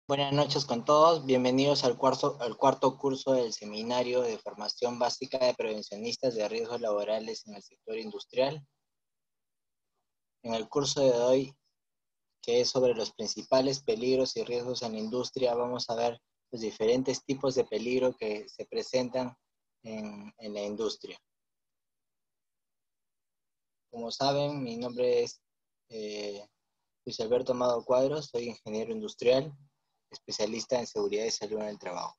Buenas noches con todos, bienvenidos al cuarto curso del Seminario de Formación Básica de Prevencionistas de Riesgos Laborales en el Sector Industrial. En el curso de hoy, que es sobre los principales peligros y riesgos en la industria, vamos a ver los diferentes tipos de peligro que se presentan en la industria. Como saben, mi nombre es Luis Alberto Amado Cuadros, soy ingeniero industrial, especialista en seguridad y salud en el trabajo.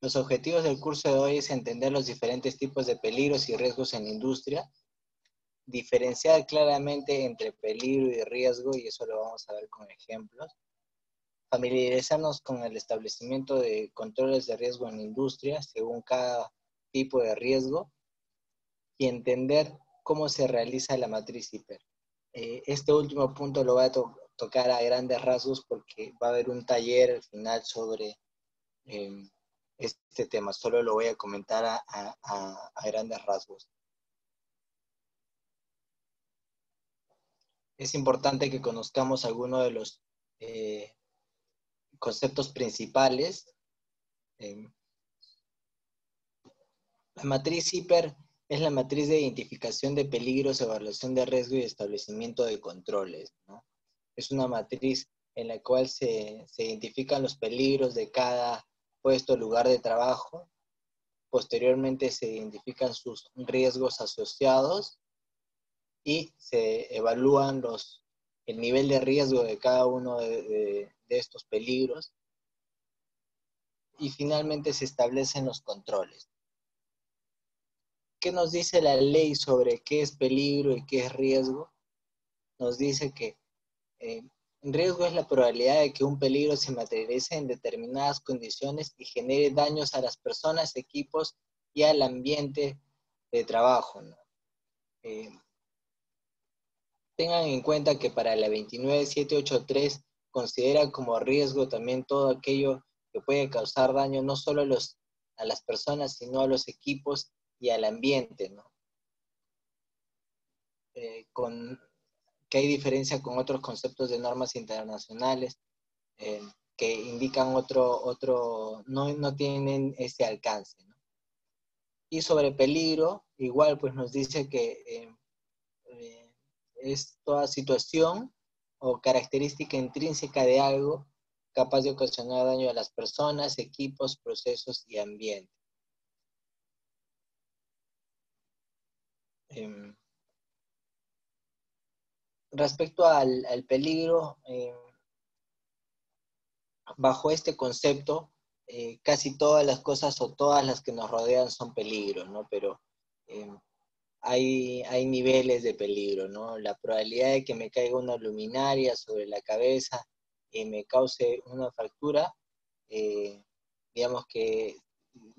Los objetivos del curso de hoy es entender los diferentes tipos de peligros y riesgos en la industria, diferenciar claramente entre peligro y riesgo, y eso lo vamos a ver con ejemplos, familiarizarnos con el establecimiento de controles de riesgo en la industria según cada tipo de riesgo y entender cómo se realiza la matriz HIPER. Este último punto lo voy a tocar a grandes rasgos porque va a haber un taller al final sobre este tema. Solo lo voy a comentar a grandes rasgos. Es importante que conozcamos algunos de los conceptos principales. La matriz HIPER es la matriz de identificación de peligros, evaluación de riesgo y establecimiento de controles, ¿no? Es una matriz en la cual se identifican los peligros de cada puesto o lugar de trabajo. Posteriormente se identifican sus riesgos asociados y se evalúan el nivel de riesgo de cada uno de estos peligros y finalmente se establecen los controles. ¿Qué nos dice la ley sobre qué es peligro y qué es riesgo? Nos dice que riesgo es la probabilidad de que un peligro se materialice en determinadas condiciones y genere daños a las personas, equipos y al ambiente de trabajo, ¿no? Tengan en cuenta que para la 29783 considera como riesgo también todo aquello que puede causar daño no solo a las personas, sino a los equipos y al ambiente, ¿no? Que hay diferencia con otros conceptos de normas internacionales que indican no tienen ese alcance, ¿no? Y sobre peligro, igual pues nos dice que es toda situación o característica intrínseca de algo capaz de ocasionar daño a las personas, equipos, procesos y ambiente. Respecto al peligro, bajo este concepto, casi todas las cosas o todas las que nos rodean son peligros, ¿no? Pero hay niveles de peligro, ¿no? La probabilidad de que me caiga una luminaria sobre la cabeza y me cause una fractura, digamos que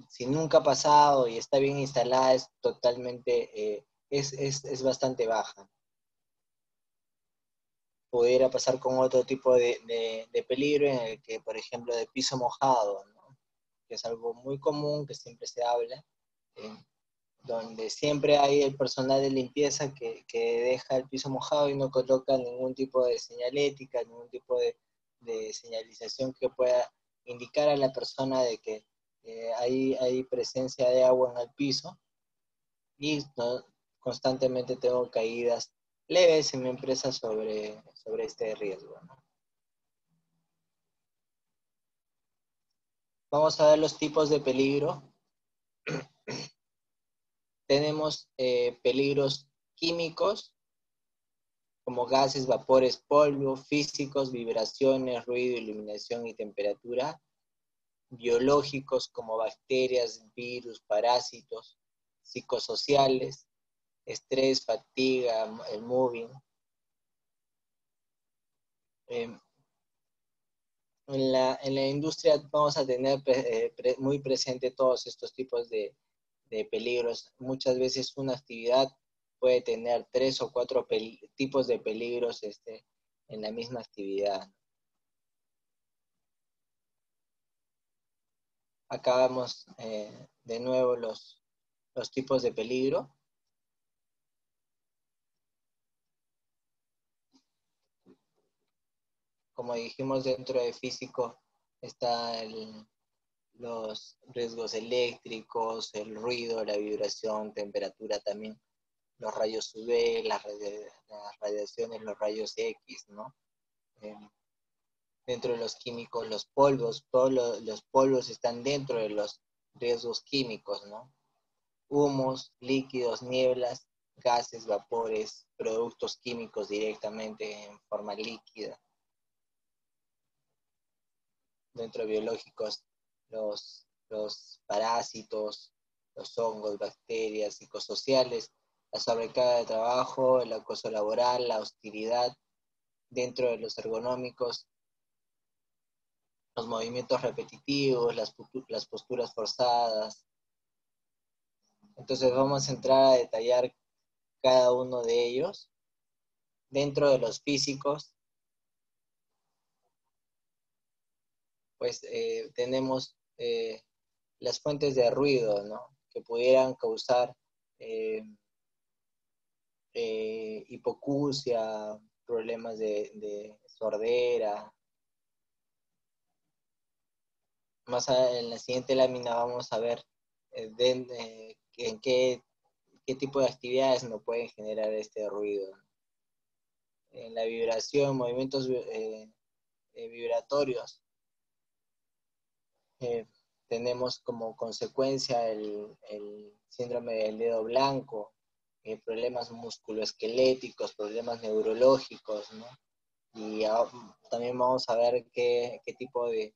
si nunca ha pasado y está bien instalada, es totalmente, es bastante baja. Pudiera pasar con otro tipo de peligro en el que, por ejemplo, de piso mojado, ¿no? Que es algo muy común, que siempre se habla, donde siempre hay el personal de limpieza que deja el piso mojado y no coloca ningún tipo de señalética, ningún tipo de señalización que pueda indicar a la persona de que hay presencia de agua en el piso y ¿no? Constantemente tengo caídas leves en mi empresa sobre este riesgo, ¿no? Vamos a ver los tipos de peligro. Tenemos peligros químicos, como gases, vapores, polvo, físicos, vibraciones, ruido, iluminación y temperatura, biológicos como bacterias, virus, parásitos, psicosociales, estrés, fatiga, el moving. En la industria vamos a tener muy presente todos estos tipos de peligros. Muchas veces una actividad puede tener 3 o 4 tipos de peligros en la misma actividad. Acá vemos de nuevo los tipos de peligro. como dijimos, dentro de físico está los riesgos eléctricos, el ruido, la vibración, temperatura también, los rayos UV, las radiaciones, los rayos X, ¿no? Eh, Dentro de los químicos, los polvos, todos los polvos están dentro de los riesgos químicos, ¿no? Humos, líquidos, nieblas, gases, vapores, productos químicos directamente en forma líquida. Dentro de biológicos, los parásitos, los hongos, bacterias, psicosociales, la sobrecarga de trabajo, el acoso laboral, la hostilidad. Dentro de los ergonómicos, los movimientos repetitivos, las posturas forzadas. Entonces vamos a entrar a detallar cada uno de ellos. Dentro de los físicos, pues tenemos las fuentes de ruido, ¿no? Que pudieran causar hipoacusia, problemas de sordera. En la siguiente lámina vamos a ver en qué tipo de actividades nos pueden generar este ruido. En la vibración, movimientos vibratorios, tenemos como consecuencia el síndrome del dedo blanco, problemas musculoesqueléticos, problemas neurológicos, ¿no? Y también vamos a ver qué tipo de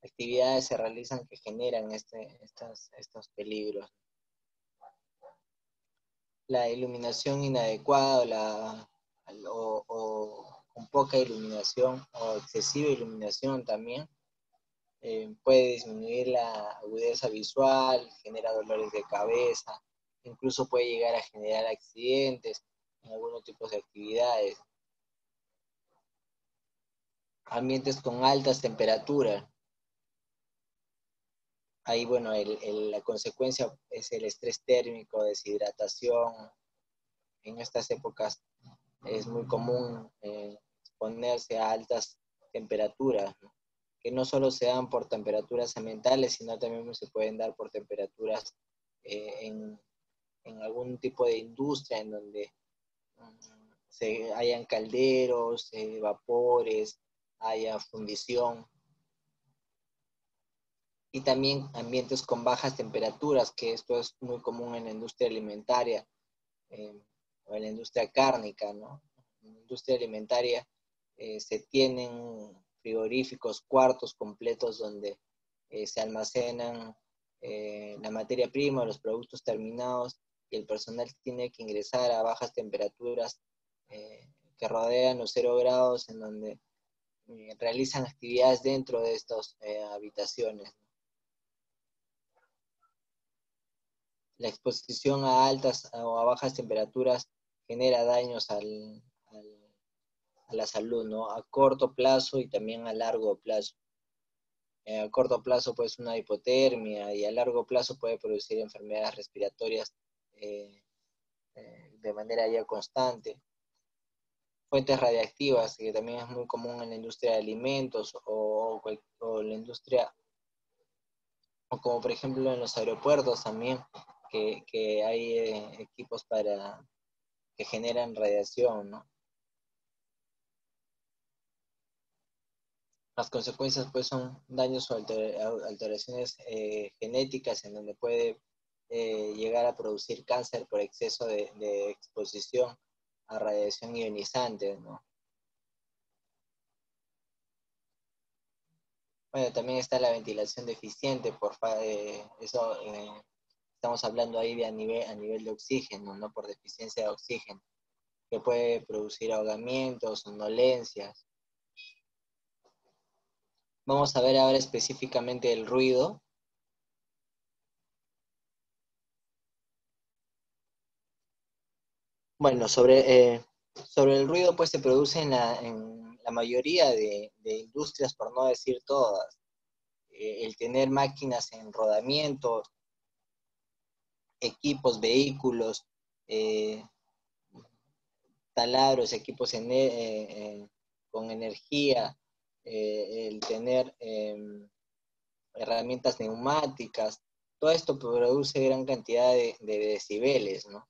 actividades se realizan que generan estos peligros. La iluminación inadecuada o con poca iluminación o excesiva iluminación también puede disminuir la agudeza visual, genera dolores de cabeza, incluso puede llegar a generar accidentes en algunos tipos de actividades. Ambientes con altas temperaturas. Ahí, bueno, la consecuencia es el estrés térmico, deshidratación. En estas épocas es muy común exponerse a altas temperaturas, ¿no? Que no solo se dan por temperaturas ambientales, sino también se pueden dar por temperaturas en algún tipo de industria en donde hayan calderos, vapores, haya fundición. Y también ambientes con bajas temperaturas, que esto es muy común en la industria alimentaria o en la industria cárnica, ¿no? En la industria alimentaria se tienen frigoríficos, cuartos completos donde se almacenan la materia prima, los productos terminados, y el personal tiene que ingresar a bajas temperaturas que rodean los 0 grados, en donde realizan actividades dentro de estas habitaciones. La exposición a altas o a bajas temperaturas genera daños a la salud, ¿no? A corto plazo y también a largo plazo. A corto plazo pues una hipotermia y a largo plazo puede producir enfermedades respiratorias de manera ya constante. Fuentes radiactivas, que también es muy común en la industria de alimentos o la industria, o como por ejemplo en los aeropuertos también, que hay equipos que generan radiación, ¿no? Las consecuencias pues son daños o alteraciones genéticas en donde puede llegar a producir cáncer por exceso de exposición a radiación ionizante, ¿no? Bueno, también está la ventilación deficiente, estamos hablando ahí de a nivel de oxígeno, ¿no? Por deficiencia de oxígeno, que puede producir ahogamientos, somnolencias. Vamos a ver ahora específicamente el ruido. Bueno, sobre el ruido pues se produce en la mayoría de industrias, por no decir todas. El tener máquinas en rodamiento, equipos, vehículos, eh, taladros, equipos con energía, el tener herramientas neumáticas, todo esto produce gran cantidad de decibeles, ¿no?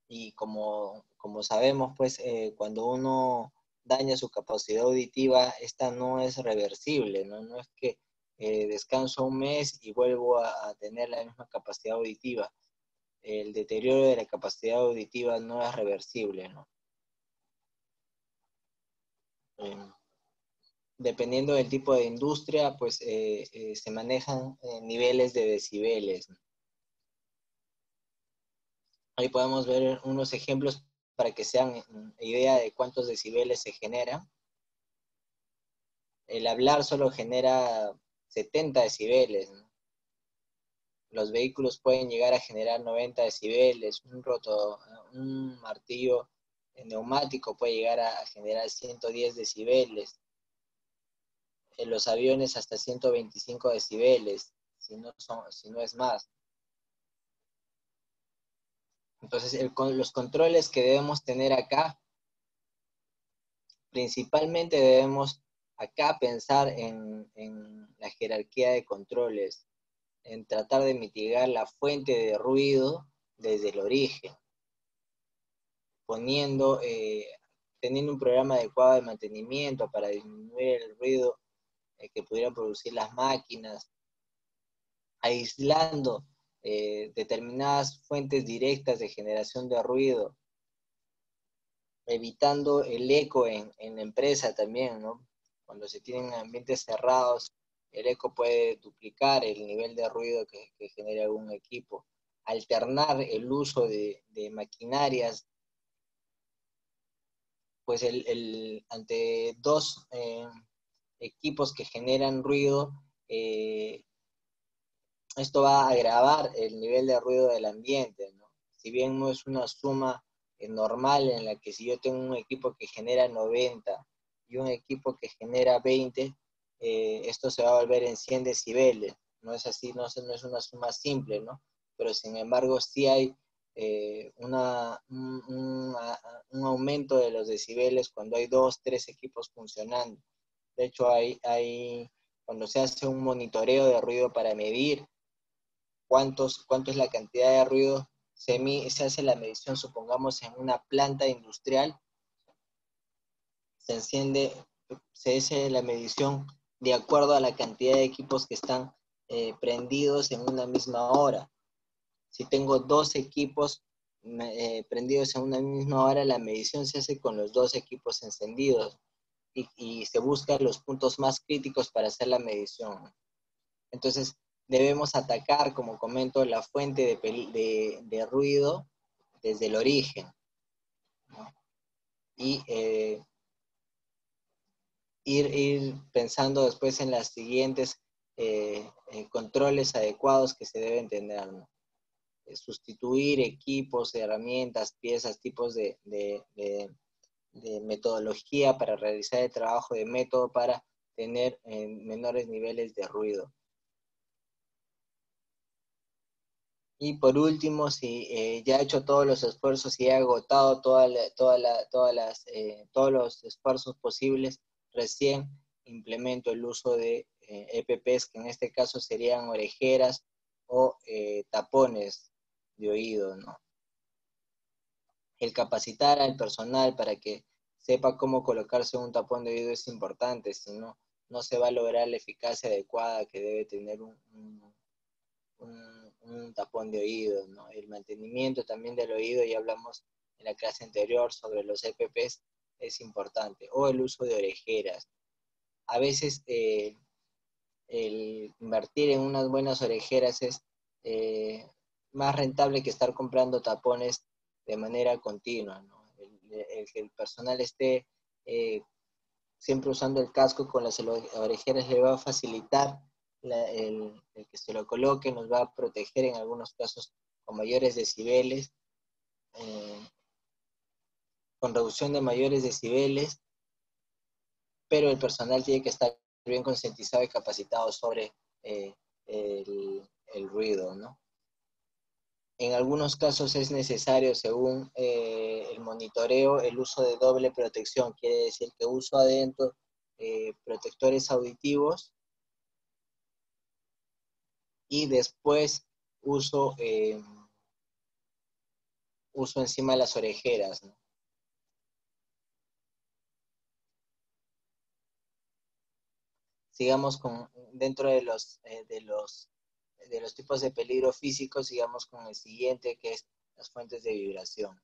Y como sabemos, pues cuando uno daña su capacidad auditiva, esta no es reversible, ¿no? No es que descanso un mes y vuelvo a tener la misma capacidad auditiva. El deterioro de la capacidad auditiva no es reversible, ¿no? Eh, Dependiendo del tipo de industria, pues se manejan niveles de decibeles, ¿no? Ahí podemos ver unos ejemplos para que se hagan idea de cuántos decibeles se generan. El hablar solo genera 70 decibeles, ¿no? Los vehículos pueden llegar a generar 90 decibeles, un martillo neumático puede llegar a generar 110 decibeles, en los aviones hasta 125 decibeles, si no es más. Entonces, los controles que debemos tener acá, principalmente debemos acá pensar en la jerarquía de controles, en tratar de mitigar la fuente de ruido desde el origen, teniendo un programa adecuado de mantenimiento para disminuir el ruido que pudieran producir las máquinas, aislando determinadas fuentes directas de generación de ruido, evitando el eco en la empresa también, ¿no? Cuando se tienen ambientes cerrados, el eco puede duplicar el nivel de ruido que genera algún equipo. Alternar el uso de maquinarias, pues ante dos equipos que generan ruido, esto va a agravar el nivel de ruido del ambiente, ¿no? Si bien no es una suma normal en la que si yo tengo un equipo que genera 90 y un equipo que genera 20, esto se va a volver en 100 decibeles. No es así, no es una suma simple, ¿no? Pero sin embargo sí hay un aumento de los decibeles cuando hay 2, 3 equipos funcionando. De hecho, cuando se hace un monitoreo de ruido para medir cuánto es la cantidad de ruido, se hace la medición, supongamos, en una planta industrial, se hace la medición de acuerdo a la cantidad de equipos que están prendidos en una misma hora. Si tengo 2 equipos prendidos en una misma hora, la medición se hace con los 2 equipos encendidos y se buscan los puntos más críticos para hacer la medición. Entonces, debemos atacar, como comento, la fuente de ruido desde el origen, ¿no? Y ir pensando después en las siguientes controles adecuados que se deben tener, ¿no? Sustituir equipos, herramientas, piezas, tipos de metodología para realizar el trabajo de método para tener menores niveles de ruido. Y por último, si ya he hecho todos los esfuerzos y he agotado todos los esfuerzos posibles, recién implemento el uso de EPPs, que en este caso serían orejeras o tapones de oído, ¿no? El capacitar al personal para que sepa cómo colocarse un tapón de oído es importante, si no, no se va a lograr la eficacia adecuada que debe tener un tapón de oído, ¿no? El mantenimiento también del oído, ya hablamos en la clase anterior sobre los EPPs, es importante, o el uso de orejeras. A veces el invertir en unas buenas orejeras es más rentable que estar comprando tapones de manera continua, ¿no? Que el personal esté siempre usando el casco con las orejeras le va a facilitar el que se lo coloque, nos va a proteger en algunos casos con mayores decibeles, eh, con reducción de mayores decibeles, pero el personal tiene que estar bien concientizado y capacitado sobre el ruido, ¿no? En algunos casos es necesario, según el monitoreo, el uso de doble protección, quiere decir que uso adentro protectores auditivos y después uso, uso encima las orejeras, ¿no? Sigamos con, dentro de los tipos de peligro físico, sigamos con el siguiente, que es las fuentes de vibración.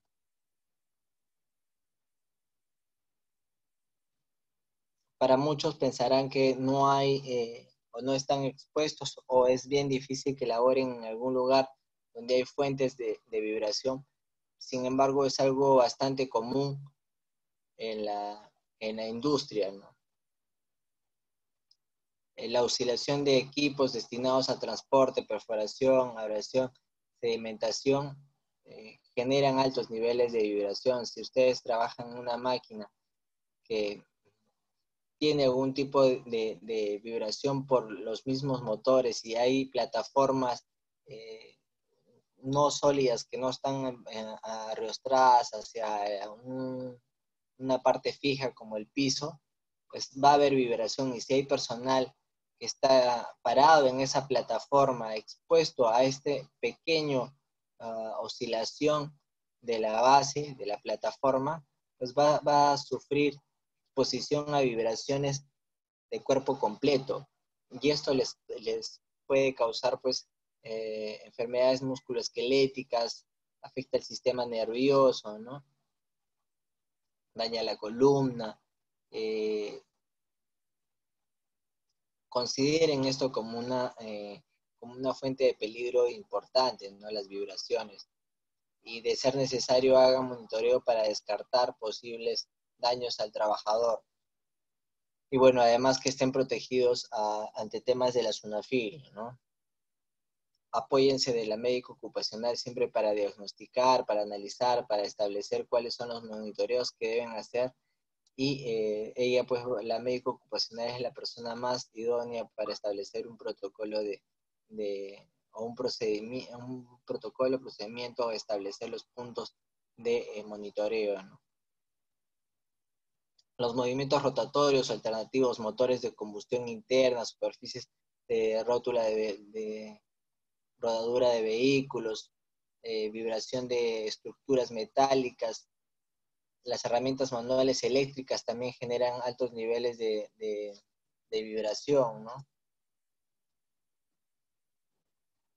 Para muchos pensarán que no hay o no están expuestos o es bien difícil que laboren en algún lugar donde hay fuentes de vibración. Sin embargo, es algo bastante común en la industria, ¿no? La oscilación de equipos destinados a transporte, perforación, abrasión, sedimentación, generan altos niveles de vibración. Si ustedes trabajan en una máquina que tiene algún tipo de vibración por los mismos motores y hay plataformas no sólidas que no están arrostradas hacia una parte fija como el piso, pues va a haber vibración y si hay personal que está parado en esa plataforma expuesto a este pequeño oscilación de la base de la plataforma, pues va a sufrir exposición a vibraciones de cuerpo completo y esto les puede causar pues enfermedades musculoesqueléticas, afecta el sistema nervioso, ¿no? Daña la columna. Consideren esto como una fuente de peligro importante, ¿no? Las vibraciones. Y de ser necesario hagan monitoreo para descartar posibles daños al trabajador. Y bueno, además que estén protegidos ante temas de la SUNAFIL, ¿no? Apóyense de la médico ocupacional siempre para diagnosticar, para analizar, para establecer cuáles son los monitoreos que deben hacer y ella, pues, la médico ocupacional es la persona más idónea para establecer un protocolo o un protocolo, procedimiento, o establecer los puntos de monitoreo, ¿no? Los movimientos rotatorios alternativos, motores de combustión interna, superficies de rótula de rodadura de vehículos, vibración de estructuras metálicas, las herramientas manuales eléctricas también generan altos niveles de vibración, ¿no?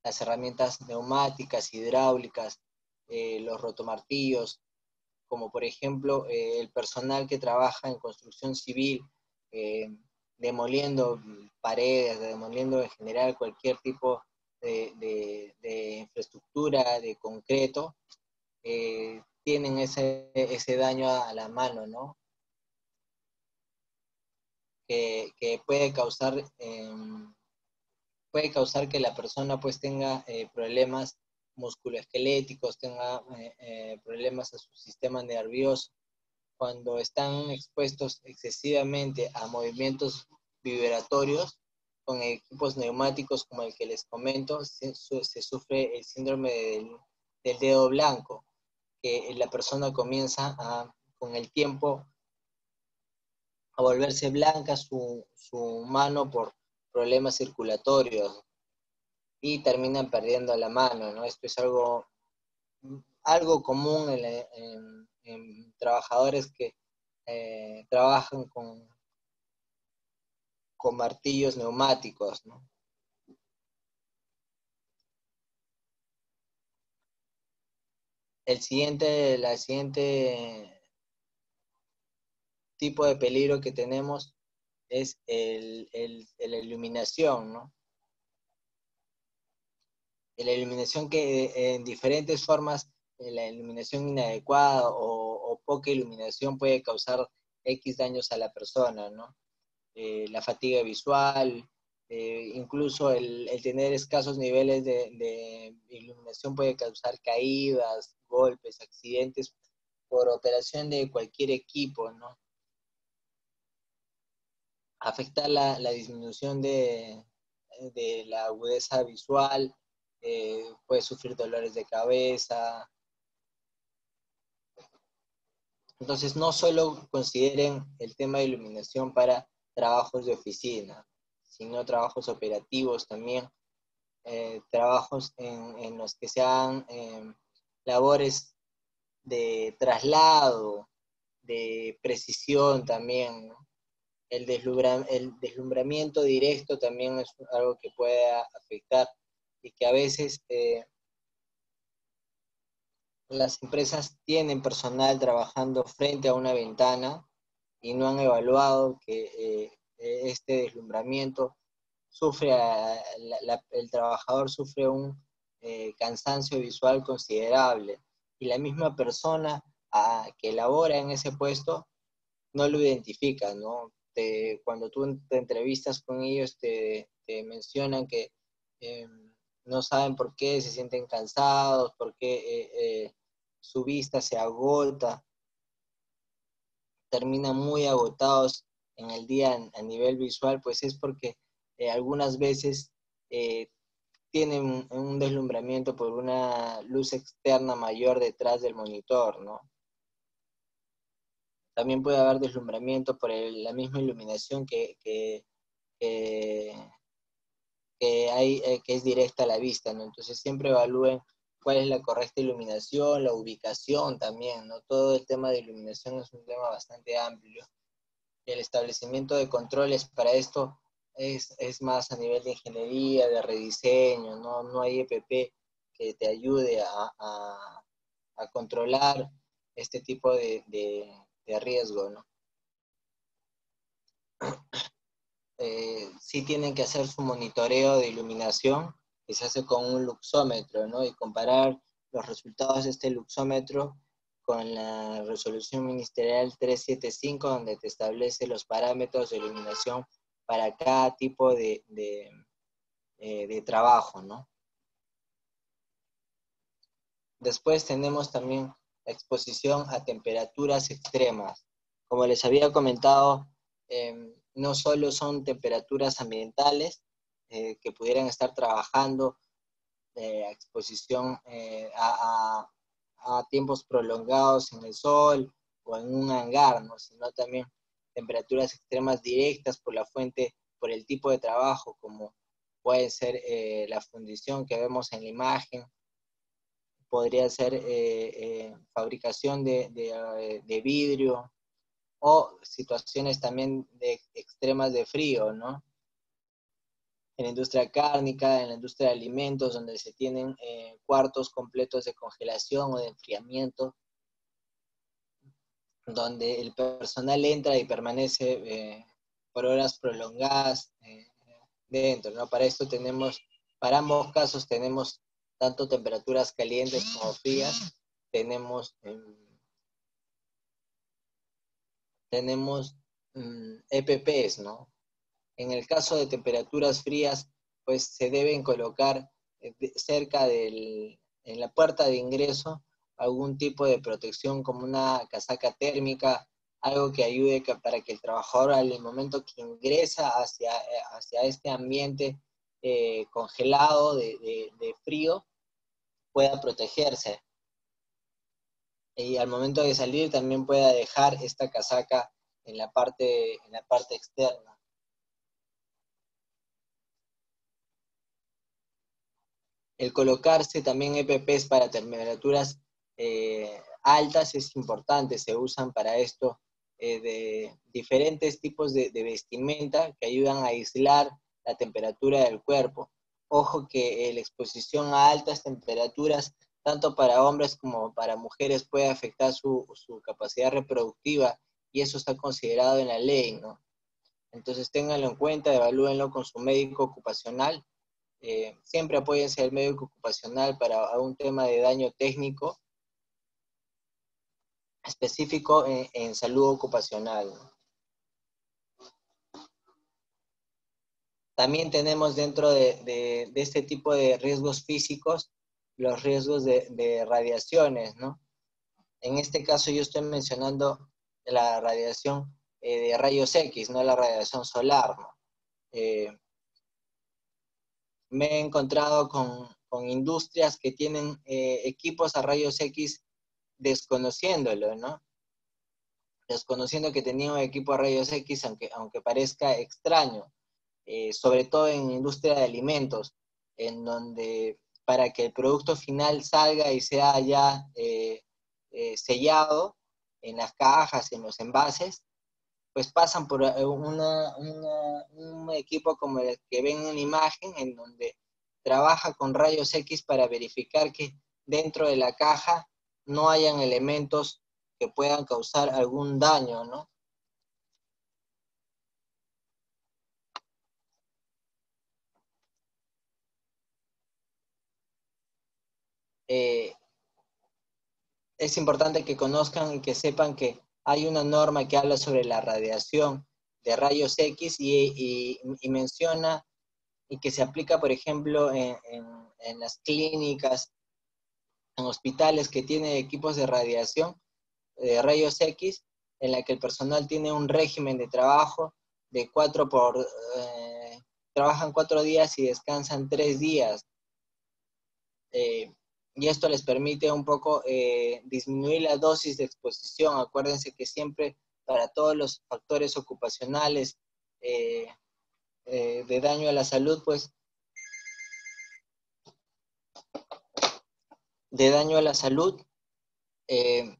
Las herramientas neumáticas, hidráulicas, los rotomartillos, como por ejemplo el personal que trabaja en construcción civil, eh, demoliendo paredes, demoliendo en general cualquier tipo de infraestructura de concreto, tienen ese daño a la mano, ¿no? Que puede causar que la persona pues tenga problemas musculoesqueléticos, tenga problemas a su sistema nervioso, cuando están expuestos excesivamente a movimientos vibratorios con equipos neumáticos como el que les comento, se sufre el síndrome del dedo blanco, que la persona comienza con el tiempo a volverse blanca su mano por problemas circulatorios y terminan perdiendo la mano, ¿no? Esto es algo común en trabajadores que trabajan con martillos neumáticos, ¿no? La siguiente tipo de peligro que tenemos es la iluminación, ¿no? La iluminación que en diferentes formas, la iluminación inadecuada o poca iluminación puede causar X daños a la persona, ¿no? La fatiga visual, incluso el tener escasos niveles de iluminación puede causar caídas, golpes, accidentes por operación de cualquier equipo, ¿no? Afecta la disminución de la agudeza visual, puede sufrir dolores de cabeza, Entonces, no solo consideren el tema de iluminación para trabajos de oficina, sino trabajos operativos también, trabajos en los que se hagan labores de traslado, de precisión también, ¿no? El deslumbramiento directo también es algo que puede afectar y que a veces las empresas tienen personal trabajando frente a una ventana y no han evaluado que este deslumbramiento sufre, el trabajador sufre un cansancio visual considerable y la misma persona que labora en ese puesto no lo identifica, ¿no? Cuando tú te entrevistas con ellos te mencionan que eh, no saben por qué se sienten cansados, por qué su vista se agota, terminan muy agotados en el día a nivel visual, pues es porque algunas veces eh, tienen un deslumbramiento por una luz externa mayor detrás del monitor, ¿no? También puede haber deslumbramiento por la misma iluminación que, que es directa a la vista, ¿no? Entonces siempre evalúen cuál es la correcta iluminación, la ubicación también, ¿no? Todo el tema de iluminación es un tema bastante amplio. El establecimiento de controles para esto es más a nivel de ingeniería, de rediseño, ¿no? No hay EPP que te ayude a controlar este tipo de riesgo, ¿no? Sí tienen que hacer su monitoreo de iluminación, que se hace con un luxómetro, ¿no? Y comparar los resultados de este luxómetro con la resolución ministerial 375, donde te establece los parámetros de iluminación para cada tipo de trabajo, ¿no? Después tenemos también la exposición a temperaturas extremas. Como les había comentado, no solo son temperaturas ambientales que pudieran estar trabajando a exposición a tiempos prolongados en el sol o en un hangar, ¿no? Sino también temperaturas extremas directas por la fuente, por el tipo de trabajo, como puede ser la fundición que vemos en la imagen, podría ser fabricación de vidrio o situaciones también de extremas de frío, ¿no? En la industria cárnica, en la industria de alimentos, donde se tienen cuartos completos de congelación o de enfriamiento, donde el personal entra y permanece por horas prolongadas dentro, ¿no? Para esto tenemos, para ambos casos tenemos tanto temperaturas calientes como frías, tenemos, tenemos EPPs, ¿no? En el caso de temperaturas frías, pues se deben colocar cerca en la puerta de ingreso algún tipo de protección como una casaca térmica, algo que ayude para que el trabajador al momento que ingresa hacia este ambiente congelado de frío pueda protegerse. Y al momento de salir también pueda dejar esta casaca en la parte externa. El colocarse también EPPs para temperaturas altas es importante, se usan para esto de diferentes tipos de vestimenta que ayudan a aislar la temperatura del cuerpo. Ojo que la exposición a altas temperaturas, tanto para hombres como para mujeres, puede afectar su capacidad reproductiva y eso está considerado en la ley, ¿no? Entonces ténganlo en cuenta, evalúenlo con su médico ocupacional, siempre apóyense al médico ocupacional para un tema de daño técnico específico en salud ocupacional. También tenemos dentro de este tipo de riesgos físicos los riesgos de radiaciones, ¿no? En este caso yo estoy mencionando la radiación de rayos X, no la radiación solar, ¿no? Me he encontrado con industrias que tienen equipos a rayos X desconociéndolo, ¿no? desconociendo que tenía un equipo de rayos X, aunque parezca extraño, sobre todo en industria de alimentos, en donde para que el producto final salga y sea ya sellado en las cajas, en los envases, pues pasan por un equipo como el que ven en la imagen, en donde trabaja con rayos X para verificar que dentro de la caja no hayan elementos que puedan causar algún daño, ¿no? Eh, es importante que conozcan y que sepan que hay una norma que habla sobre la radiación de rayos X y menciona y que se aplica, por ejemplo, en las clínicas, en hospitales que tienen equipos de radiación, de rayos X, en la que el personal tiene un régimen de trabajo de trabajan 4 días y descansan 3 días. Y esto les permite un poco disminuir la dosis de exposición. Acuérdense que siempre para todos los factores ocupacionales eh, de daño a la salud, pues de daño a la salud, eh,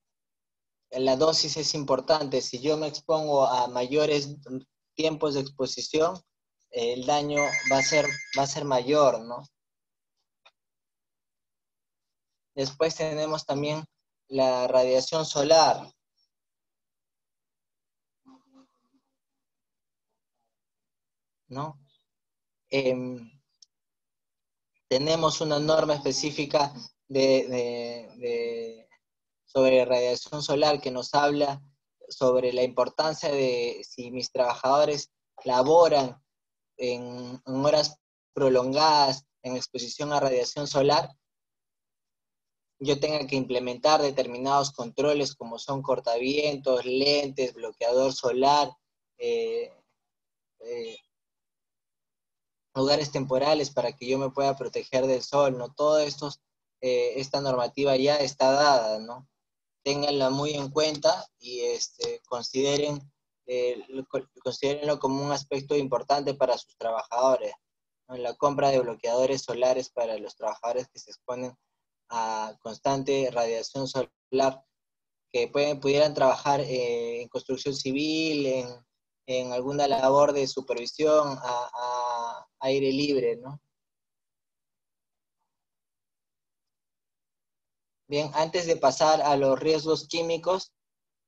la dosis es importante. Si yo me expongo a mayores tiempos de exposición, el daño va a ser mayor, ¿no? Después tenemos también la radiación solar, ¿no? Eh, tenemos una norma específica sobre radiación solar que nos habla sobre la importancia de si mis trabajadores laboran en horas prolongadas en exposición a radiación solar, yo tenga que implementar determinados controles como son cortavientos, lentes, bloqueador solar, eh, eh, lugares temporales para que yo me pueda proteger del sol, ¿no? Todo esto, esta normativa ya está dada, ¿no? Ténganla muy en cuenta y considérenlo como un aspecto importante para sus trabajadores, ¿no? La compra de bloqueadores solares para los trabajadores que se exponen a constante radiación solar, que pudieran trabajar en construcción civil, en alguna labor de supervisión a aire libre, ¿no? Bien, antes de pasar a los riesgos químicos,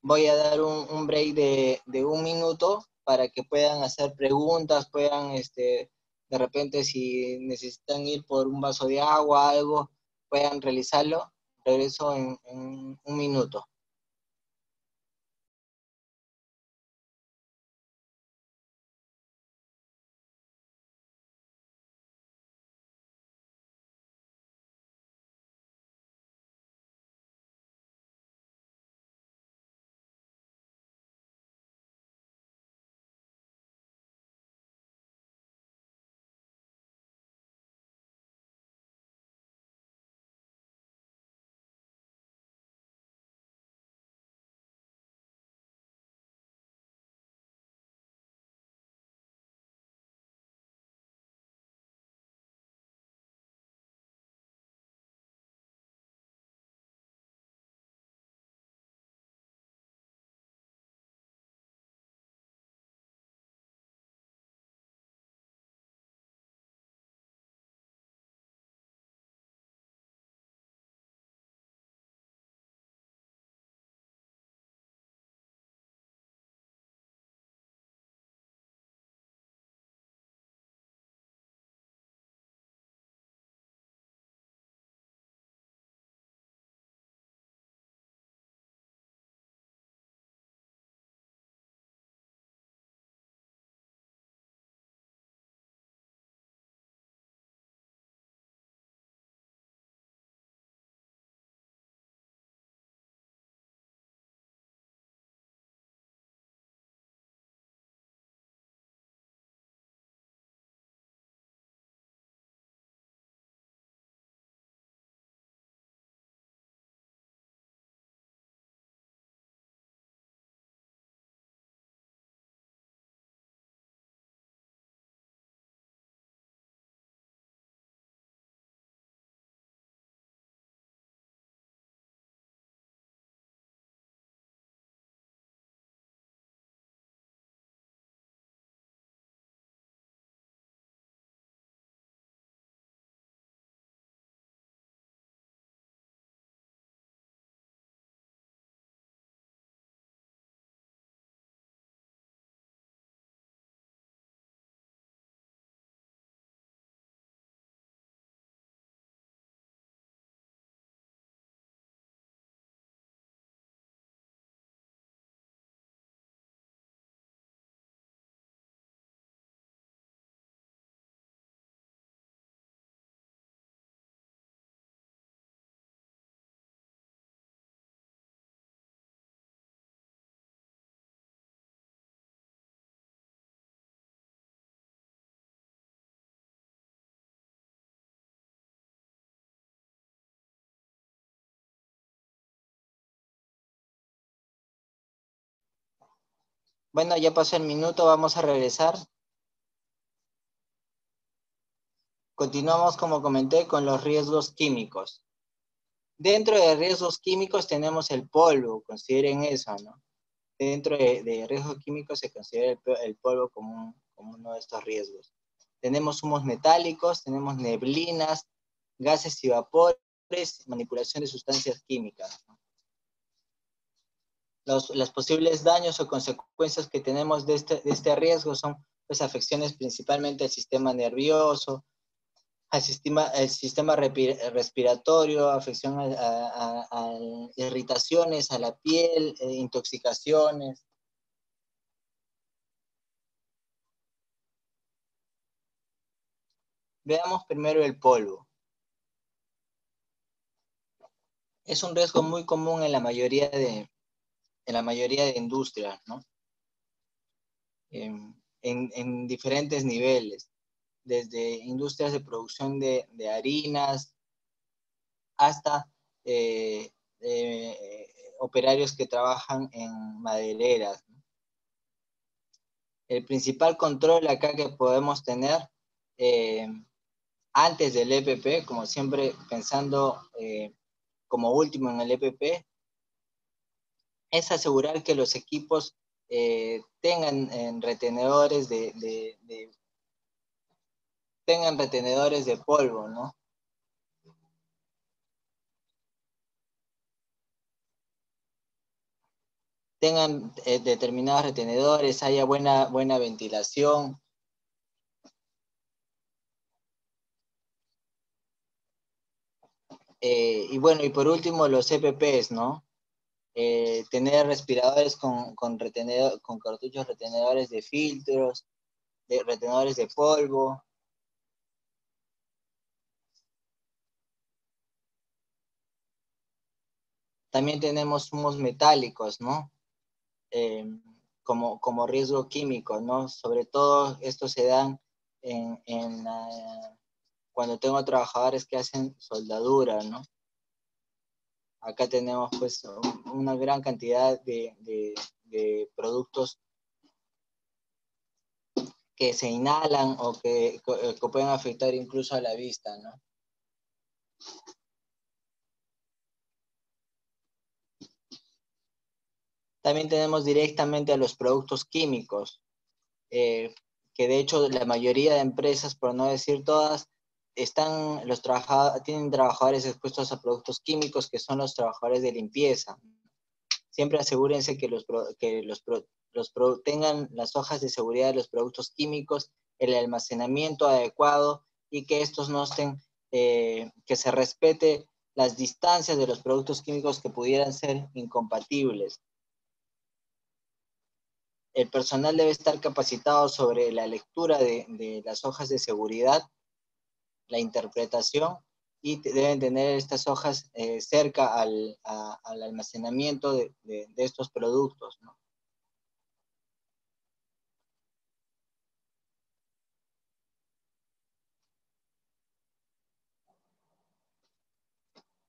voy a dar un break de 1 minuto para que puedan hacer preguntas, puedan, de repente, si necesitan ir por un vaso de agua, algo, puedan realizarlo. Regreso en 1 minuto. Bueno, ya pasó el minuto, vamos a regresar. Continuamos, como comenté, con los riesgos químicos. Dentro de riesgos químicos tenemos el polvo, consideren eso, ¿no? Dentro de riesgos químicos se considera el polvo como uno de estos riesgos. Tenemos humos metálicos, tenemos neblinas, gases y vapores, manipulación de sustancias químicas, ¿no? Los posibles daños o consecuencias que tenemos de este riesgo son pues, afecciones principalmente al sistema nervioso, al sistema respiratorio, afección a irritaciones a la piel, intoxicaciones. Veamos primero el polvo. Es un riesgo muy común en la mayoría de industrias, ¿no? En diferentes niveles, desde industrias de producción de harinas hasta eh, eh, operarios que trabajan en madereras, ¿no? El principal control acá que podemos tener eh, antes del EPP, como siempre pensando como último en el EPP, es asegurar que los equipos tengan retenedores tengan retenedores de polvo, ¿no? Tengan determinados retenedores, haya buena ventilación. Y bueno, y por último los EPPs, ¿no? Tener respiradores con cartuchos retenedores de filtros, de retenedores de polvo. También tenemos humos metálicos, ¿no? Eh, como riesgo químico, ¿no? Sobre todo estos se dan cuando tengo trabajadores que hacen soldadura, ¿no? Acá tenemos pues una gran cantidad productos que se inhalan o que pueden afectar incluso a la vista, ¿no? También tenemos directamente a los productos químicos, eh, que de hecho la mayoría de empresas, por no decir todas, tienen trabajadores expuestos a productos químicos que son los trabajadores de limpieza. Siempre asegúrense que tengan las hojas de seguridad de los productos químicos, el almacenamiento adecuado y que estos no estén, que se respete las distancias de los productos químicos que pudieran ser incompatibles. El personal debe estar capacitado sobre la lectura de las hojas de seguridad, la interpretación, y deben tener estas hojas cerca al almacenamiento de estos productos, ¿no?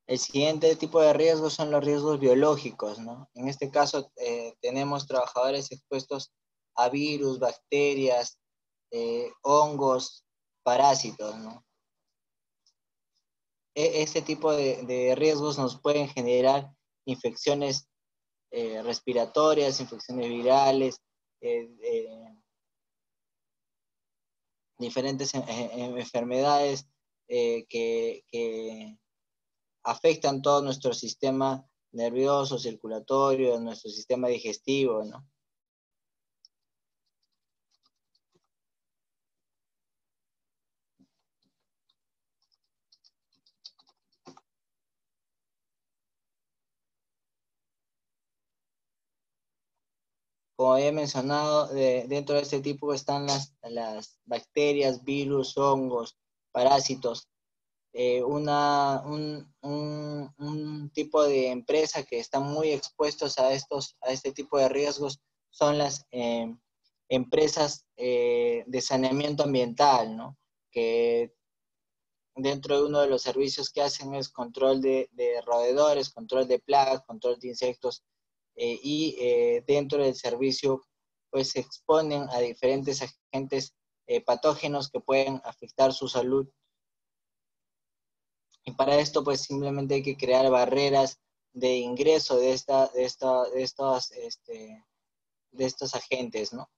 El siguiente tipo de riesgos son los riesgos biológicos, ¿no? En este caso tenemos trabajadores expuestos a virus, bacterias, hongos, parásitos, ¿no? Este tipo de riesgos nos pueden generar infecciones respiratorias, infecciones virales, diferentes enfermedades que afectan todo nuestro sistema nervioso, circulatorio, nuestro sistema digestivo, ¿no? Como había mencionado, dentro de este tipo están las bacterias, virus, hongos, parásitos. Un tipo de empresa que está muy expuestos a este tipo de riesgos son las empresas de saneamiento ambiental, ¿no? Que dentro de uno de los servicios que hacen es control de roedores, control de plagas, control de insectos, y dentro del servicio pues se exponen a diferentes agentes patógenos que pueden afectar su salud. Y para esto, pues simplemente hay que crear barreras de ingreso de estos agentes, ¿no?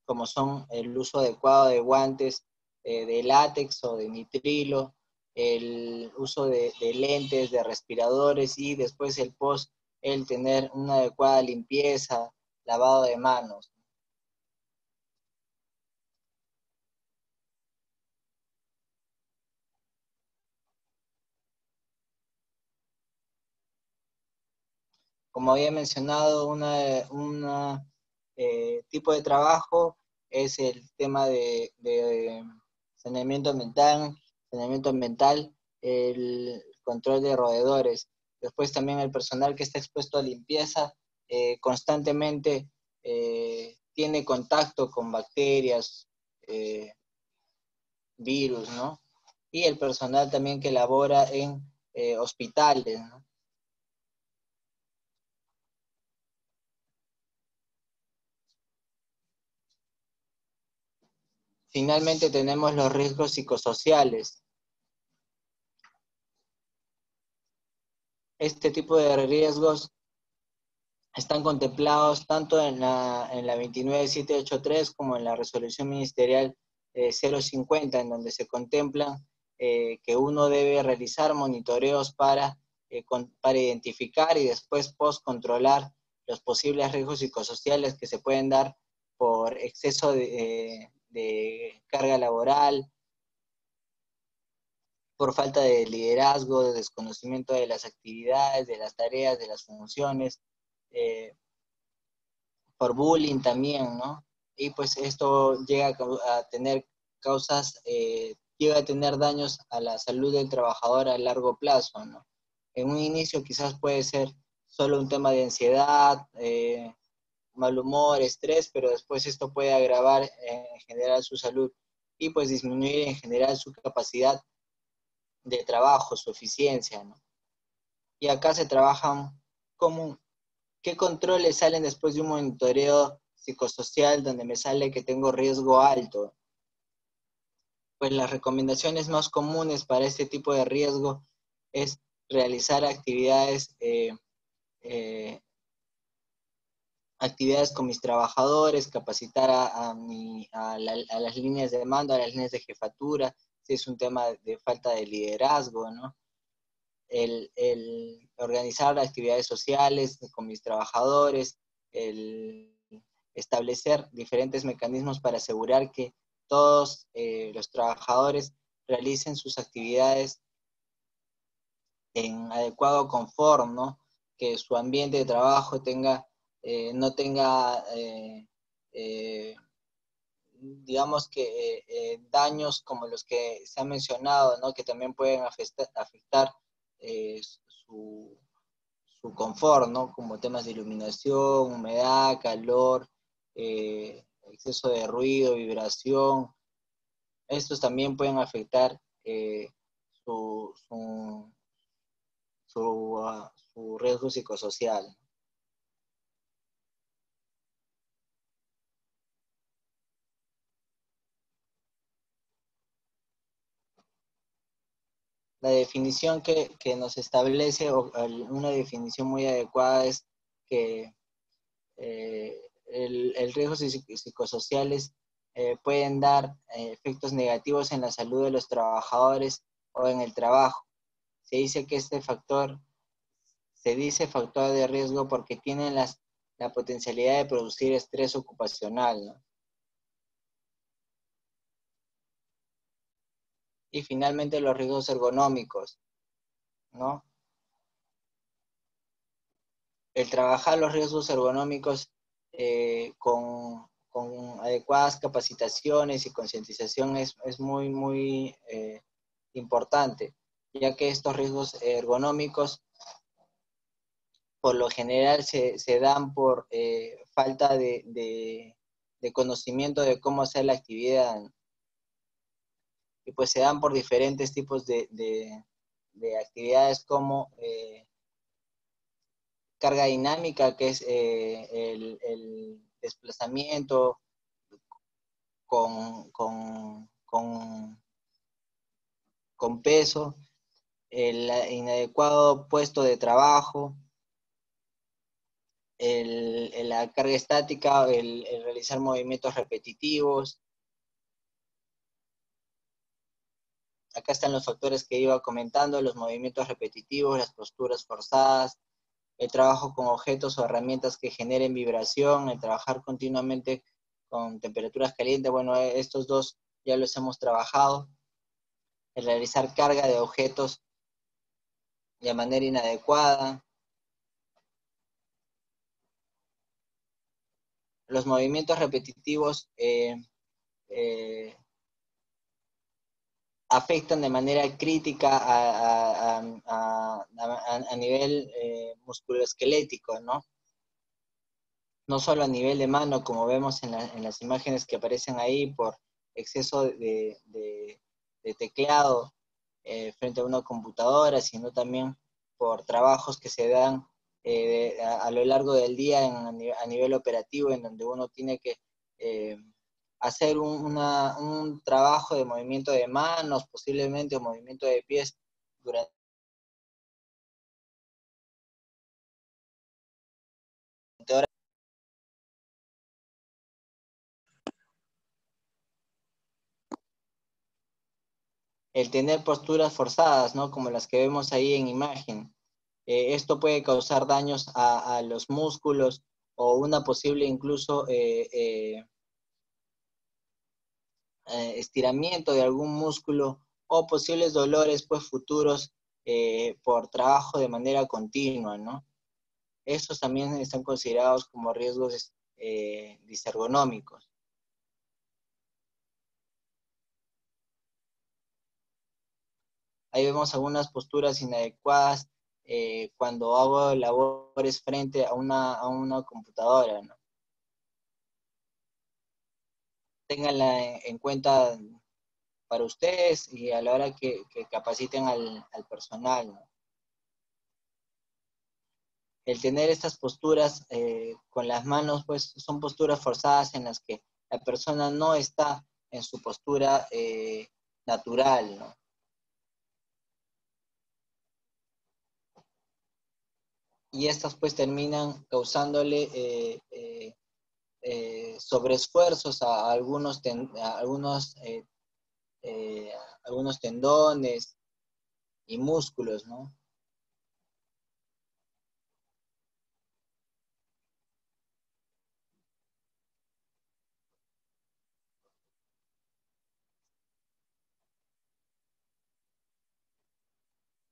Como son el uso adecuado de guantes de látex o de nitrilo, el uso de lentes, de respiradores y después el tener una adecuada limpieza, lavado de manos. Como había mencionado, tipo de trabajo es el tema de saneamiento ambiental, el control de roedores. Después también el personal que está expuesto a limpieza constantemente tiene contacto con bacterias, virus, ¿no? Y el personal también que labora en hospitales, ¿no? Finalmente tenemos los riesgos psicosociales. Este tipo de riesgos están contemplados tanto en la 29783 como en la resolución ministerial 050, en donde se contemplan que uno debe realizar monitoreos para identificar y después post-controlar los posibles riesgos psicosociales que se pueden dar por exceso de carga laboral, por falta de liderazgo, de desconocimiento de las actividades, de las tareas, de las funciones, por bullying también, ¿no? Y pues esto llega a tener causas, llega a tener daños a la salud del trabajador a largo plazo, ¿no? En un inicio quizás puede ser solo un tema de ansiedad, mal humor, estrés, pero después esto puede agravar en general su salud y pues disminuir en general su capacidad de trabajo, su eficiencia, ¿no? Y acá se trabajan como qué controles salen después de un monitoreo psicosocial donde me sale que tengo riesgo alto. Pues las recomendaciones más comunes para este tipo de riesgo es realizar eh, actividades con mis trabajadores, capacitar a las líneas de mando, a las líneas de jefatura, si es un tema de falta de liderazgo, ¿no? El organizar actividades sociales con mis trabajadores, el establecer diferentes mecanismos para asegurar que todos los trabajadores realicen sus actividades en adecuado confort, ¿no? Que su ambiente de trabajo no tenga, digamos que, daños como los que se han mencionado, ¿no? Que también pueden afectar su, su confort, ¿no? Como temas de iluminación, humedad, calor, exceso de ruido, vibración. Estos también pueden afectar su, su, su riesgo psicosocial. La definición que nos establece, o una definición muy adecuada, es que el riesgo psicosociales pueden dar efectos negativos en la salud de los trabajadores o en el trabajo. Se dice que este factor, se dice factor de riesgo porque tienen la potencialidad de producir estrés ocupacional, ¿no? Y finalmente los riesgos ergonómicos, ¿no? El trabajar los riesgos ergonómicos con adecuadas capacitaciones y concientización es muy importante, ya que estos riesgos ergonómicos por lo general se dan por falta de conocimiento de cómo hacer la actividad, y pues se dan por diferentes tipos de actividades como carga dinámica, que es desplazamiento con peso, el inadecuado puesto de trabajo, la carga estática, el realizar movimientos repetitivos. Acá están los factores que iba comentando: los movimientos repetitivos, las posturas forzadas, el trabajo con objetos o herramientas que generen vibración, el trabajar continuamente con temperaturas calientes. Bueno, estos dos ya los hemos trabajado. El realizar carga de objetos de manera inadecuada. Los movimientos repetitivos afectan de manera crítica a nivel musculoesquelético, ¿no? No solo a nivel de mano, como vemos en las imágenes que aparecen ahí, por exceso de teclado frente a una computadora, sino también por trabajos que se dan a lo largo del día a nivel operativo, en donde uno tiene que hacer un trabajo de movimiento de manos, posiblemente, o movimiento de pies durante horas. El tener posturas forzadas, ¿no? Como las que vemos ahí en imagen. Esto puede causar daños a los músculos o una posible incluso estiramiento de algún músculo o posibles dolores pues futuros por trabajo de manera continua, ¿no? Estos también están considerados como riesgos disergonómicos. Ahí vemos algunas posturas inadecuadas cuando hago labores frente a una computadora, ¿no? Ténganla en cuenta para ustedes y a la hora que capaciten al personal, ¿no? El tener estas posturas con las manos, pues son posturas forzadas en las que la persona no está en su postura natural, ¿no? Y estas pues terminan causándole sobreesfuerzos a algunos tendones y músculos, ¿no?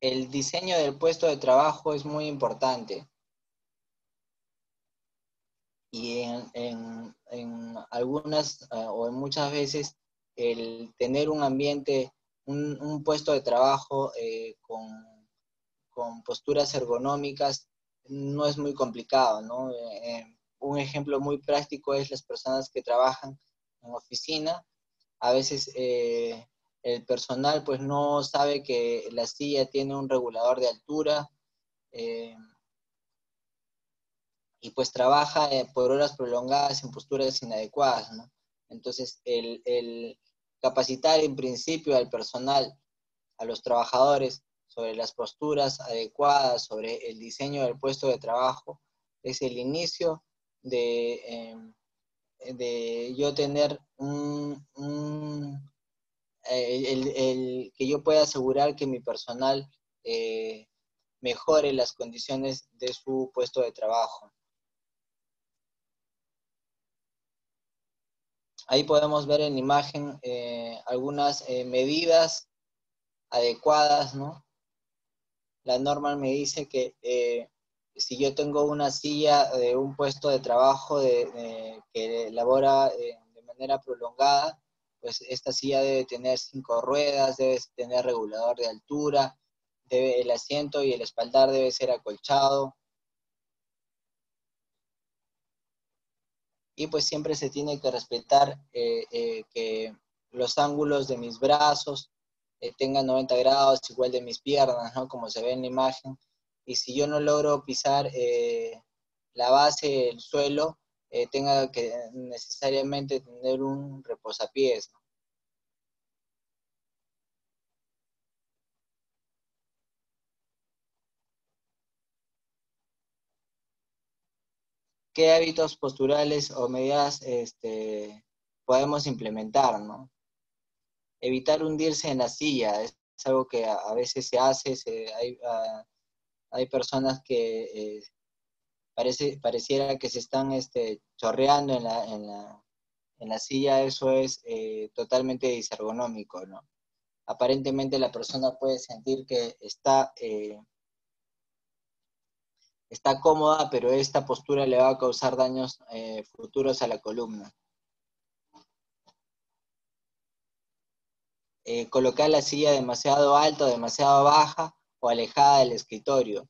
El diseño del puesto de trabajo es muy importante y en algunas o en muchas veces el tener un ambiente, un puesto de trabajo con posturas ergonómicas no es muy complicado, ¿no? Un ejemplo muy práctico es las personas que trabajan en oficina. A veces el personal pues no sabe que la silla tiene un regulador de altura eh, y pues trabaja por horas prolongadas en posturas inadecuadas, ¿no? Entonces el capacitar en principio al personal, a los trabajadores, sobre las posturas adecuadas, sobre el diseño del puesto de trabajo, es el inicio de yo tener que yo pueda asegurar que mi personal mejore las condiciones de su puesto de trabajo. Ahí podemos ver en imagen algunas medidas adecuadas, ¿no? La norma me dice que si yo tengo una silla de un puesto de trabajo que elabora de manera prolongada, pues esta silla debe tener 5 ruedas, debe tener regulador de altura, el asiento y el espaldar debe ser acolchado. Y pues siempre se tiene que respetar que los ángulos de mis brazos tengan 90 grados, igual de mis piernas, ¿no? Como se ve en la imagen. Y si yo no logro pisar la base del suelo, tenga que necesariamente tener un reposapiés, ¿no? ¿Qué hábitos posturales o medidas podemos implementar, ¿no? Evitar hundirse en la silla, es algo que a veces se hace, hay personas que pareciera que se están chorreando en la silla, eso es totalmente disergonómico, ¿no? Aparentemente la persona puede sentir que está cómoda, pero esta postura le va a causar daños futuros a la columna. Colocar la silla demasiado alta, demasiado baja o alejada del escritorio.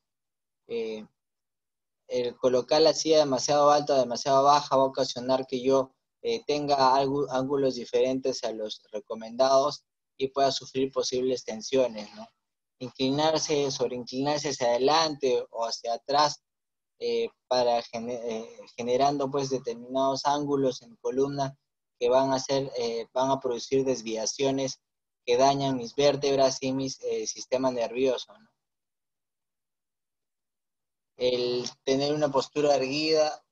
Eh, el colocar la silla demasiado alta o demasiado baja va a ocasionar que yo tenga ángulos diferentes a los recomendados y pueda sufrir posibles tensiones, ¿no? Sobreinclinarse hacia adelante o hacia atrás generando pues determinados ángulos en columna que van a producir desviaciones que dañan mis vértebras y mi sistema nervioso, ¿no? El tener una postura erguida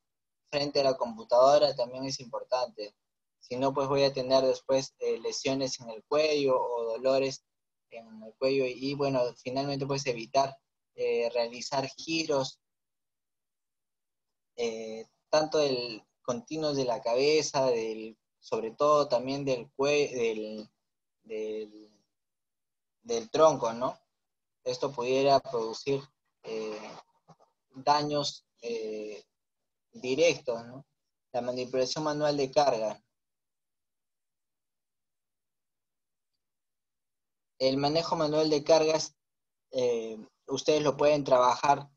frente a la computadora también es importante. Si no, pues voy a tener después lesiones en el cuello o dolores en el cuello y bueno, finalmente pues evitar realizar giros tanto del continuos de la cabeza, sobre todo también del cuello, del, del tronco, ¿no? Esto pudiera producir eh, daños directos, ¿no? La manipulación manual de carga. El manejo manual de cargas, ustedes lo pueden trabajar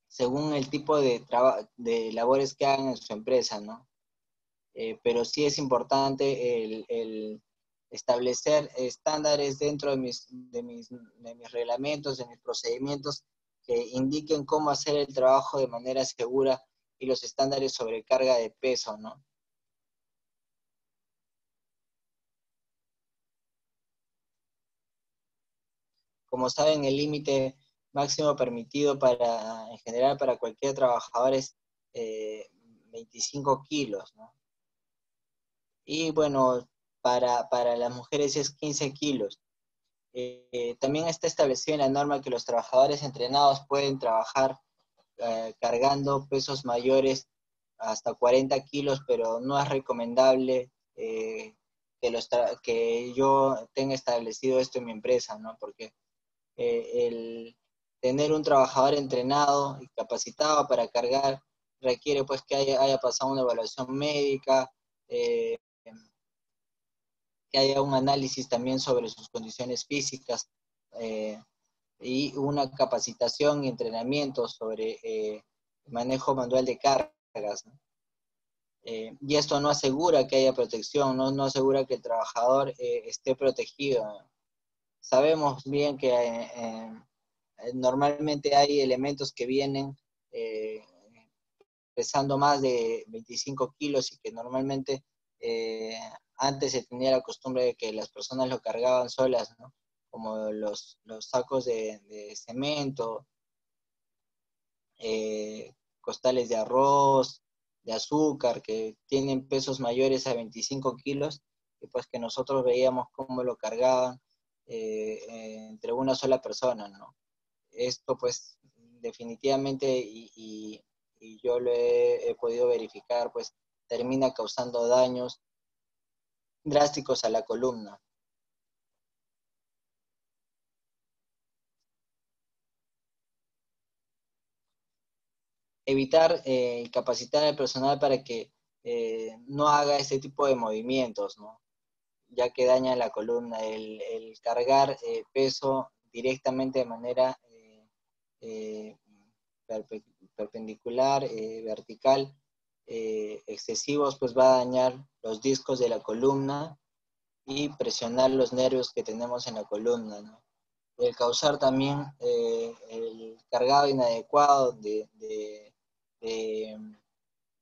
según el tipo de labores que hagan en su empresa, ¿no? Pero sí es importante el establecer estándares dentro de mis reglamentos, de mis procedimientos, que indiquen cómo hacer el trabajo de manera segura y los estándares sobre carga de peso, ¿no? Como saben, el límite máximo permitido en general para cualquier trabajador es 25 kilos, ¿no? Y bueno, para las mujeres es 15 kilos. También está establecido en la norma que los trabajadores entrenados pueden trabajar cargando pesos mayores hasta 40 kilos, pero no es recomendable que yo tenga establecido esto en mi empresa, ¿no? Porque el tener un trabajador entrenado y capacitado para cargar requiere pues que haya pasado una evaluación médica, eh, que haya un análisis también sobre sus condiciones físicas eh, y una capacitación y entrenamiento sobre manejo manual de cargas, ¿no? Y esto no asegura que haya protección, no asegura que el trabajador esté protegido. Sabemos bien que normalmente hay elementos que vienen eh, pesando más de 25 kilos y que normalmente eh, antes se tenía la costumbre de que las personas lo cargaban solas, ¿no? Como los sacos de cemento, costales de arroz, de azúcar, que tienen pesos mayores a 25 kilos, y pues que nosotros veíamos cómo lo cargaban entre una sola persona, ¿no? Esto pues definitivamente, y yo lo he podido verificar, pues termina causando daños drásticos a la columna. Evitar y capacitar al personal para que no haga este tipo de movimientos, ¿no? Ya que daña la columna, el cargar peso directamente de manera eh, perpendicular, vertical, excesivos, pues va a dañar los discos de la columna y presionar los nervios que tenemos en la columna, ¿no? El causar también el cargado inadecuado de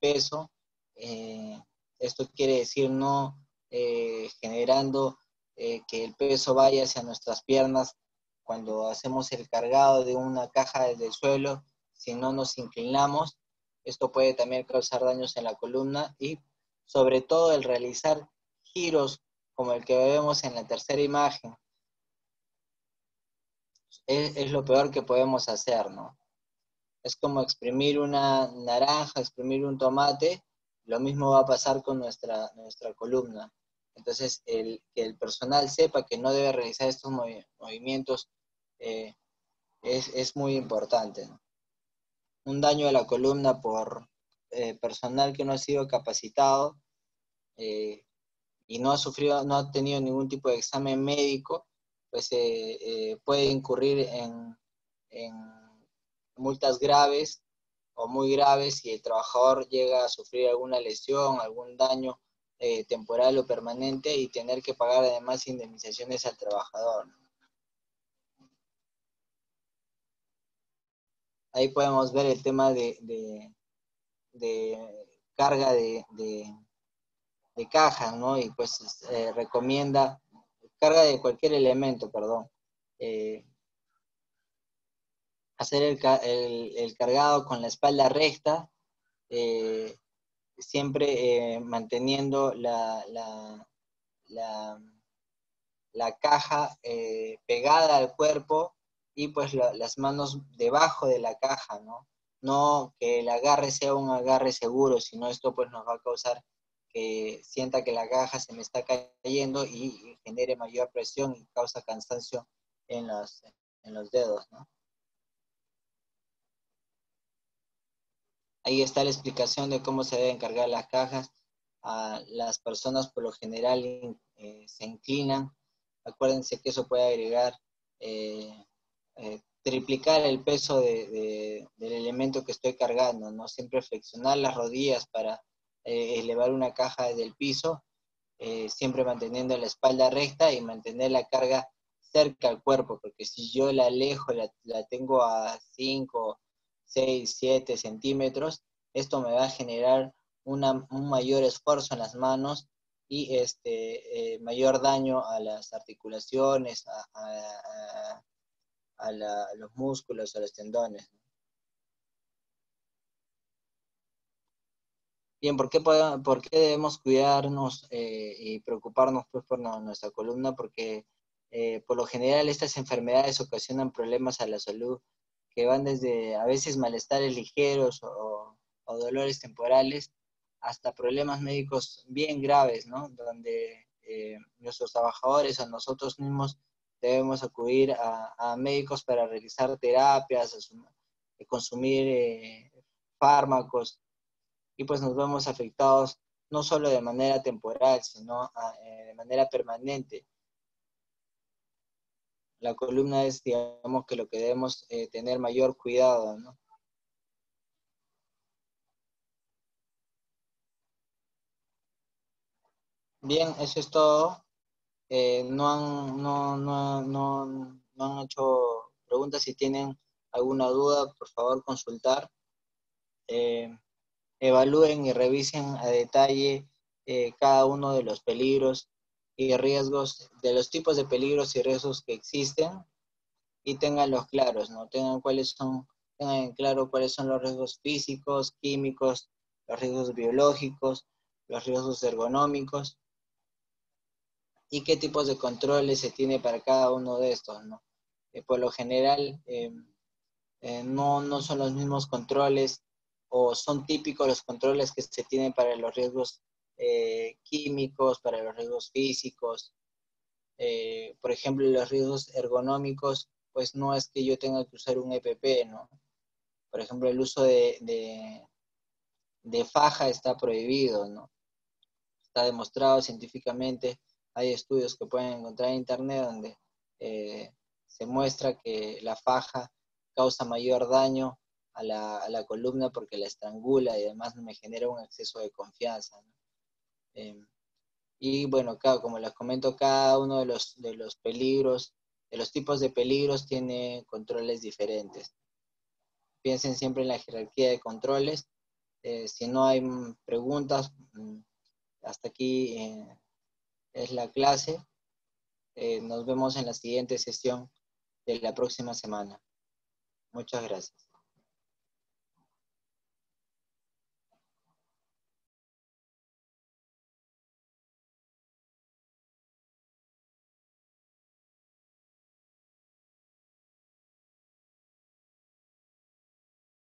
peso. Esto quiere decir no generando que el peso vaya hacia nuestras piernas cuando hacemos el cargado de una caja desde el suelo, si no nos inclinamos. Esto puede también causar daños en la columna y sobre todo el realizar giros como el que vemos en la tercera imagen. Es lo peor que podemos hacer, ¿no? Es como exprimir una naranja, exprimir un tomate, lo mismo va a pasar con nuestra columna. Entonces, que el personal sepa que no debe realizar estos movimientos es muy importante, ¿no? Un daño a la columna por personal que no ha sido capacitado eh, y no ha sufrido, no ha tenido ningún tipo de examen médico, pues puede incurrir en multas graves o muy graves si el trabajador llega a sufrir alguna lesión, algún daño temporal o permanente y tener que pagar además indemnizaciones al trabajador. Ahí podemos ver el tema de carga de caja, ¿no? Y pues recomienda carga de cualquier elemento, perdón. Hacer el cargado con la espalda recta, eh, siempre manteniendo la, la caja pegada al cuerpo y pues las manos debajo de la caja, ¿no? No que el agarre sea un agarre seguro, sino esto pues nos va a causar que sienta que la caja se me está cayendo y genere mayor presión y causa cansancio en los dedos, ¿no? Ahí está la explicación de cómo se deben cargar las cajas. Las personas por lo general se inclinan. Acuérdense que eso puede agregar, triplicar el peso del elemento que estoy cargando, ¿no? Siempre flexionar las rodillas para elevar una caja desde el piso, siempre manteniendo la espalda recta y mantener la carga cerca al cuerpo, porque si yo la alejo, la tengo a 5, 6, 7 centímetros, esto me va a generar un mayor esfuerzo en las manos y mayor daño a las articulaciones, a los músculos, a los tendones. Bien, ¿por qué debemos cuidarnos y preocuparnos pues, por nuestra columna? Porque por lo general estas enfermedades ocasionan problemas a la salud que van desde a veces malestares ligeros o dolores temporales hasta problemas médicos bien graves, ¿no? Donde nuestros trabajadores o nosotros mismos debemos acudir a médicos para realizar terapias, consumir fármacos y pues nos vemos afectados no solo de manera temporal, sino de manera permanente. La columna es, digamos, que lo que debemos tener mayor cuidado, ¿no? Bien, eso es todo. No han hecho preguntas. Si tienen alguna duda, por favor, consultar. Eh, Evalúen y revisen a detalle cada uno de los peligros y riesgos, de los tipos de peligros y riesgos que existen y tenganlos claros, ¿no? Tengan en claro cuáles son los riesgos físicos, químicos, los riesgos biológicos, los riesgos ergonómicos y qué tipos de controles se tiene para cada uno de estos, ¿no? Por lo general, no son los mismos controles o son típicos los controles que se tienen para los riesgos químicos, para los riesgos físicos. Por ejemplo, los riesgos ergonómicos, pues no es que yo tenga que usar un EPP, ¿no? Por ejemplo, el uso de faja está prohibido, ¿no? Está demostrado científicamente, hay estudios que pueden encontrar en internet donde se muestra que la faja causa mayor daño a la columna porque la estrangula y además me genera un exceso de confianza, ¿no? Y bueno, claro, como les comento, cada uno de los peligros, de los tipos de peligros tiene controles diferentes. Piensen siempre en la jerarquía de controles Si no hay preguntas, hasta aquí es la clase. Nos vemos en la siguiente sesión de la próxima semana. Muchas gracias.